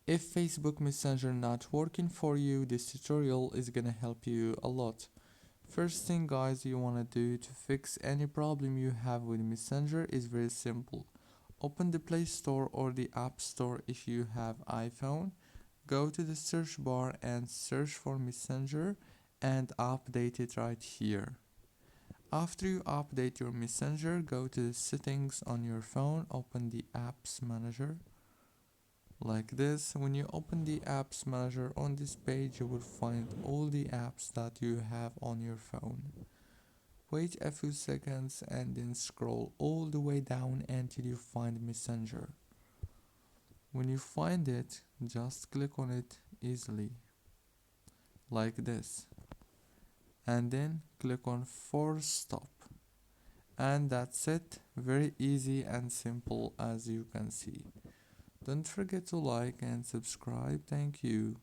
If Facebook Messenger not working for you, this tutorial is gonna help you a lot. First thing guys you wanna do to fix any problem you have with Messenger is very simple. Open the Play Store or the App Store if you have iPhone. Go to the search bar and search for Messenger and update it right here. After you update your Messenger, go to the settings on your phone, open the Apps Manager. Like this, when you open the Apps Manager on this page, you will find all the apps that you have on your phone. Wait a few seconds and then scroll all the way down until you find Messenger. When you find it, just click on it easily, like this, and then click on Force Stop. And that's it, very easy and simple as you can see. Don't forget to like and subscribe. Thank you.